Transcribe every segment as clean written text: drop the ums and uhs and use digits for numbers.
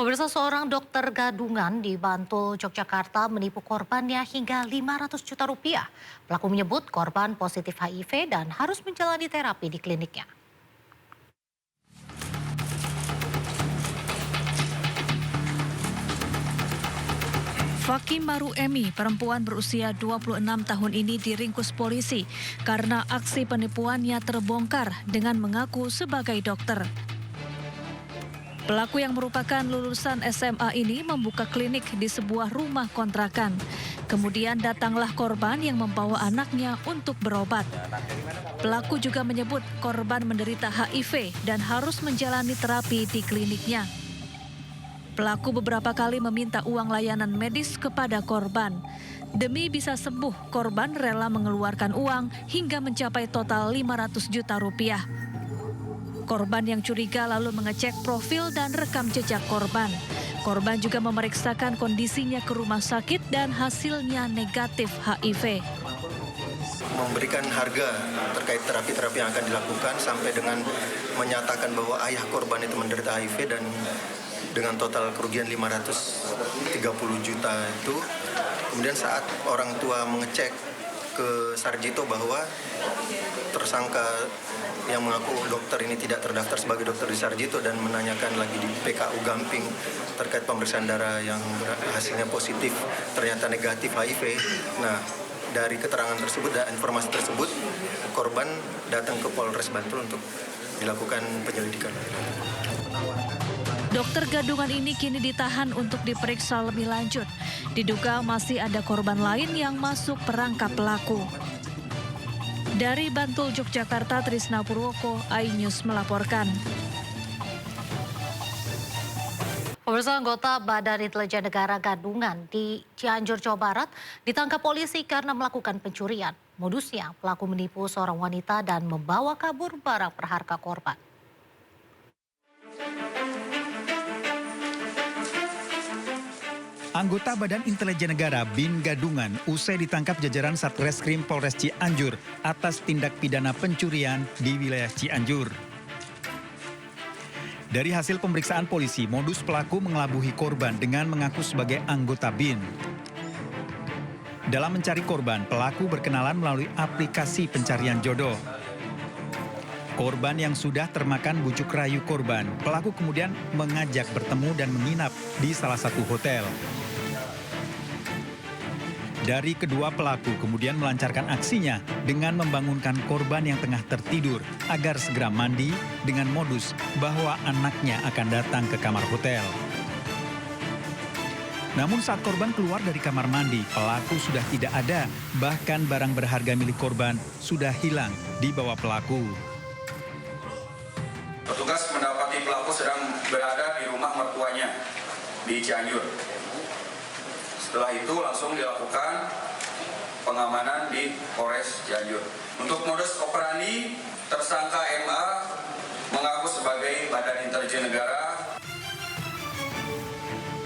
Pemirsa, seorang dokter gadungan di Bantul, Yogyakarta menipu korbannya hingga 500 juta rupiah. Pelaku menyebut korban positif HIV dan harus menjalani terapi di kliniknya. Fakim Maru Emi, perempuan berusia 26 tahun ini diringkus polisi karena aksi penipuannya terbongkar dengan mengaku sebagai dokter. Pelaku yang merupakan lulusan SMA ini membuka klinik di sebuah rumah kontrakan. Kemudian datanglah korban yang membawa anaknya untuk berobat. Pelaku juga menyebut korban menderita HIV dan harus menjalani terapi di kliniknya. Pelaku beberapa kali meminta uang layanan medis kepada korban. Demi bisa sembuh, korban rela mengeluarkan uang hingga mencapai total 500 juta rupiah. Korban yang curiga lalu mengecek profil dan rekam jejak korban. Korban juga memeriksakan kondisinya ke rumah sakit dan hasilnya negatif HIV. Memberikan harga terkait terapi-terapi yang akan dilakukan sampai dengan menyatakan bahwa ayah korban itu menderita HIV dan dengan total kerugian 530 juta itu. Kemudian saat orang tua mengecek ke Sarjito bahwa tersangka yang mengaku dokter ini tidak terdaftar sebagai dokter di Sarjito dan menanyakan lagi di PKU Gamping terkait pemeriksaan darah yang hasilnya positif ternyata negatif HIV. Nah, dari keterangan tersebut dan informasi tersebut, korban datang ke Polres Bantul untuk dilakukan penyelidikan. Dokter gadungan ini kini ditahan untuk diperiksa lebih lanjut. Diduga masih ada korban lain yang masuk perangkap pelaku. Dari Bantul, Yogyakarta, Trisna Purwoko, iNews melaporkan. Pemirsa, anggota Badan Intelijen Negara Gadungan di Cianjur, Jawa Barat ditangkap polisi karena melakukan pencurian. Modusnya, pelaku menipu seorang wanita dan membawa kabur barang berharga korban. Anggota Badan Intelijen Negara BIN Gadungan usai ditangkap jajaran Satreskrim Polres Cianjur atas tindak pidana pencurian di wilayah Cianjur. Dari hasil pemeriksaan polisi, modus pelaku mengelabuhi korban dengan mengaku sebagai anggota BIN. Dalam mencari korban, pelaku berkenalan melalui aplikasi pencarian jodoh. Korban yang sudah termakan bujuk rayu korban, pelaku kemudian mengajak bertemu dan menginap di salah satu hotel. Dari kedua pelaku kemudian melancarkan aksinya dengan membangunkan korban yang tengah tertidur agar segera mandi dengan modus bahwa anaknya akan datang ke kamar hotel. Namun saat korban keluar dari kamar mandi, pelaku sudah tidak ada, bahkan barang berharga milik korban sudah hilang di bawah pelaku. Petugas mendapati pelaku sedang berada di rumah mertuanya di Cianjur. Setelah itu langsung dilakukan pengamanan di Polres Cianjur. Untuk modus operandi, tersangka MA mengaku sebagai Badan Intelijen Negara.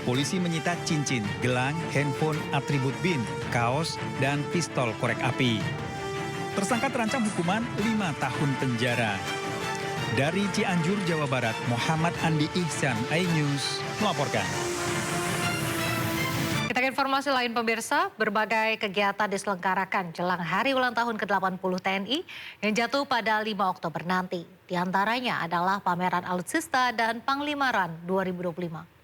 Polisi menyita cincin, gelang, handphone, atribut BIN, kaos, dan pistol korek api. Tersangka terancam hukuman 5 tahun penjara. Dari Cianjur, Jawa Barat, Muhammad Andi Ihsan, iNews melaporkan. Kita ke informasi lain, pemirsa. Berbagai kegiatan diselenggarakan jelang hari ulang tahun ke-80 TNI yang jatuh pada 5 Oktober nanti. Di antaranya adalah pameran Alutsista dan Panglimaran 2025.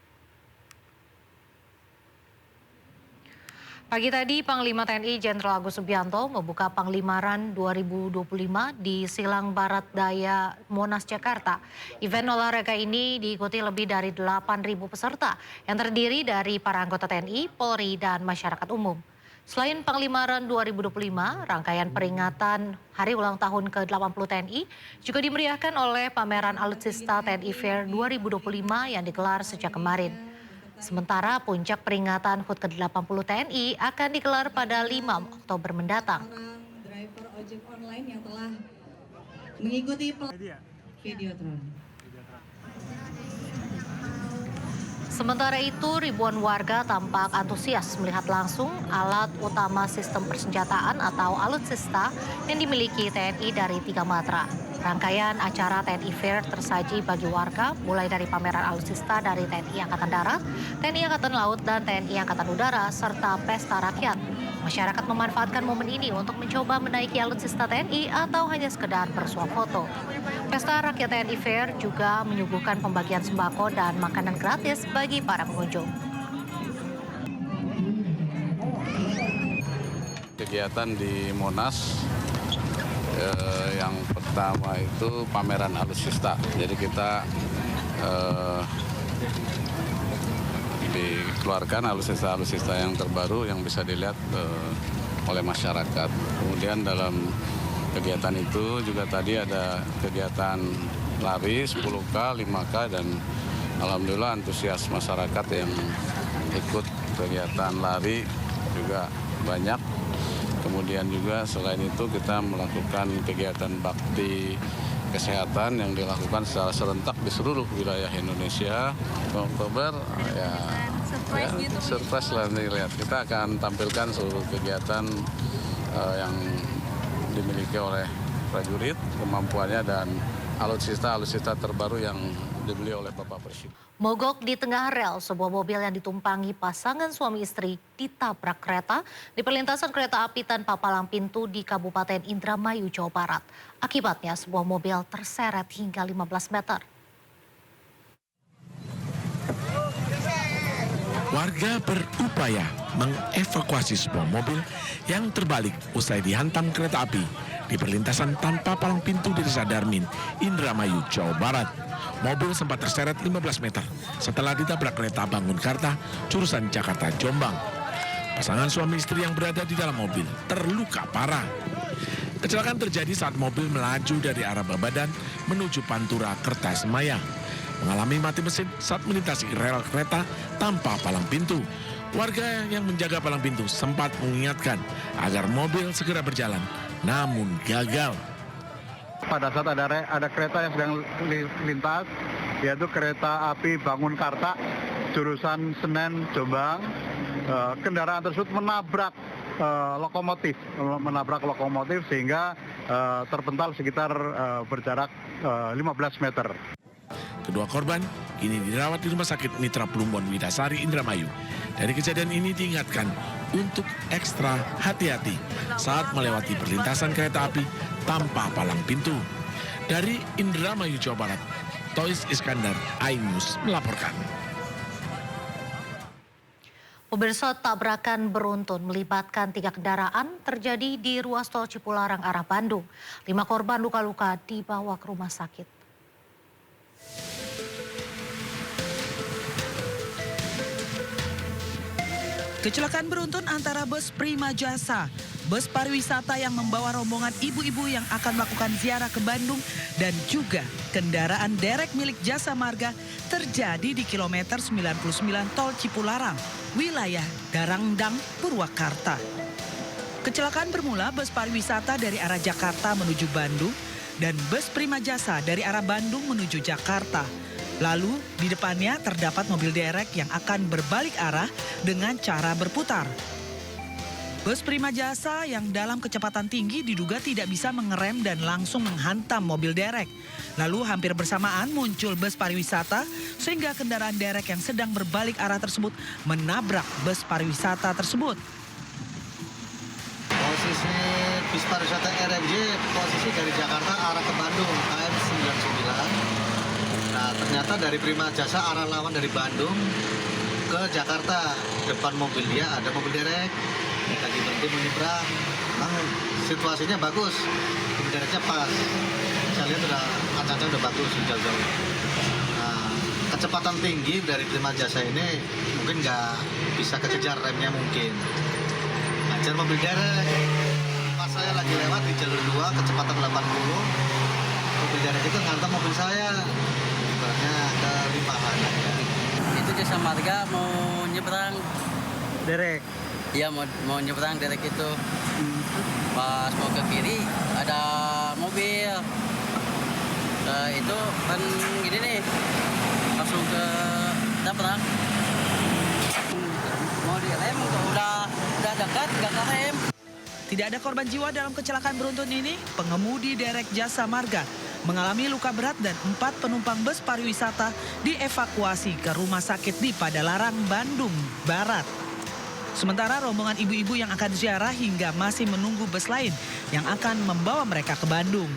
Pagi tadi, Panglima TNI Jenderal Agus Subianto membuka Panglimaran 2025 di Silang Barat Daya, Monas, Jakarta. Event olahraga ini diikuti lebih dari 8.000 peserta yang terdiri dari para anggota TNI, Polri, dan masyarakat umum. Selain Panglimaran 2025, rangkaian peringatan Hari Ulang Tahun ke-80 TNI juga dimeriahkan oleh pameran Alutsista TNI Fair 2025 yang digelar sejak kemarin. Sementara puncak peringatan HUT ke-80 TNI akan digelar pada 5 Oktober mendatang. Driver ojek online yang telah mengikuti Videotron. Sementara itu, ribuan warga tampak antusias melihat langsung alat utama sistem persenjataan atau alutsista yang dimiliki TNI dari 3 matra. Rangkaian acara TNI Fair tersaji bagi warga, mulai dari pameran alutsista dari TNI Angkatan Darat, TNI Angkatan Laut, dan TNI Angkatan Udara, serta pesta rakyat. Masyarakat memanfaatkan momen ini untuk mencoba menaiki alutsista TNI atau hanya sekedar bersuap foto. Pesta Rakyat TNI Fair juga menyuguhkan pembagian sembako dan makanan gratis bagi para pengunjung. Kegiatan di Monas yang pertama itu pameran alutsista. Jadi kita dikeluarkan alutsista yang terbaru yang bisa dilihat oleh masyarakat. Kemudian dalam kegiatan itu juga tadi ada kegiatan lari 10K, 5K, dan alhamdulillah antusias masyarakat yang ikut kegiatan lari juga banyak. Kemudian juga selain itu kita melakukan kegiatan bakti kesehatan yang dilakukan secara serentak di seluruh wilayah Indonesia. Oktober surprise lah dilihat. Kita akan tampilkan seluruh kegiatan yang dimiliki oleh prajurit, kemampuannya, dan alutsista terbaru yang dibeli oleh Bapak Presiden. Mogok di tengah rel, sebuah mobil yang ditumpangi pasangan suami istri ditabrak kereta di perlintasan kereta api tanpa palang pintu di Kabupaten Indramayu, Jawa Barat. Akibatnya sebuah mobil terseret hingga 15 meter. Warga berupaya mengevakuasi sebuah mobil yang terbalik usai dihantam kereta api di perlintasan tanpa palang pintu di Desa Darmin, Indramayu, Jawa Barat. Mobil sempat terseret 15 meter setelah ditabrak kereta Bangunkarta, jurusan Jakarta Jombang. Pasangan suami istri yang berada di dalam mobil terluka parah. Kecelakaan terjadi saat mobil melaju dari arah Babadan menuju Pantura Kertasemaya. Mengalami mati mesin saat melintasi rel kereta tanpa palang pintu. Warga yang menjaga palang pintu sempat mengingatkan agar mobil segera berjalan, namun gagal. Pada saat ada kereta yang sedang lintas, yaitu kereta api Bangunkarta, jurusan Senen Jombang, kendaraan tersebut menabrak lokomotif sehingga terpental sekitar berjarak 15 meter. Kedua korban kini dirawat di Rumah Sakit Mitra Plumbon Widasari, Indramayu. Dari kejadian ini diingatkan untuk ekstra hati-hati saat melewati perlintasan kereta api tanpa palang pintu. Dari Indramayu, Jawa Barat, Tois Iskandar, iNews melaporkan. Pemirsa, tabrakan beruntun melibatkan 3 kendaraan terjadi di ruas tol Cipularang arah Bandung. 5 korban luka-luka dibawa ke rumah sakit. Kecelakaan beruntun antara bus Prima Jasa, bus pariwisata yang membawa rombongan ibu-ibu yang akan melakukan ziarah ke Bandung, dan juga kendaraan derek milik Jasa Marga terjadi di kilometer 99 Tol Cipularang, wilayah Darangdang, Purwakarta. Kecelakaan bermula bus pariwisata dari arah Jakarta menuju Bandung dan bus Prima Jasa dari arah Bandung menuju Jakarta. Lalu di depannya terdapat mobil derek yang akan berbalik arah dengan cara berputar. Bus Prima Jasa yang dalam kecepatan tinggi diduga tidak bisa mengerem dan langsung menghantam mobil derek. Lalu hampir bersamaan muncul bus pariwisata sehingga kendaraan derek yang sedang berbalik arah tersebut menabrak bus pariwisata tersebut. Posisi bus pariwisata RMJ posisi dari Jakarta arah ke Bandung, KM 99. Nah, ternyata dari Prima Jasa arah lawan dari Bandung ke Jakarta. Depan mobil dia ada mobil derek, lagi berhenti menyeberang. Nah, situasinya bagus, mobil dereknya pas. Saya lihat kaca-kaca udah bagus jauh-jauh. Nah, kecepatan tinggi dari Prima Jasa ini mungkin nggak bisa kekejar remnya mungkin. Ngajar mobil derek. Pas saya lagi lewat di jalur 2 kecepatan 80, mobil derek itu ngantam mobil saya. Itu Jasa Marga mau nyebrang derek. Iya, mau nyebrang derek itu. Pas mau ke kiri ada mobil. Itu kan gini nih, langsung ke nabrak. Mau direm, udah dekat, nggak kerem. Tidak ada korban jiwa dalam kecelakaan beruntun ini. Pengemudi derek Jasa Marga mengalami luka berat dan 4 penumpang bus pariwisata dievakuasi ke rumah sakit di Padalarang, Bandung Barat. Sementara rombongan ibu-ibu yang akan ziarah hingga masih menunggu bus lain yang akan membawa mereka ke Bandung.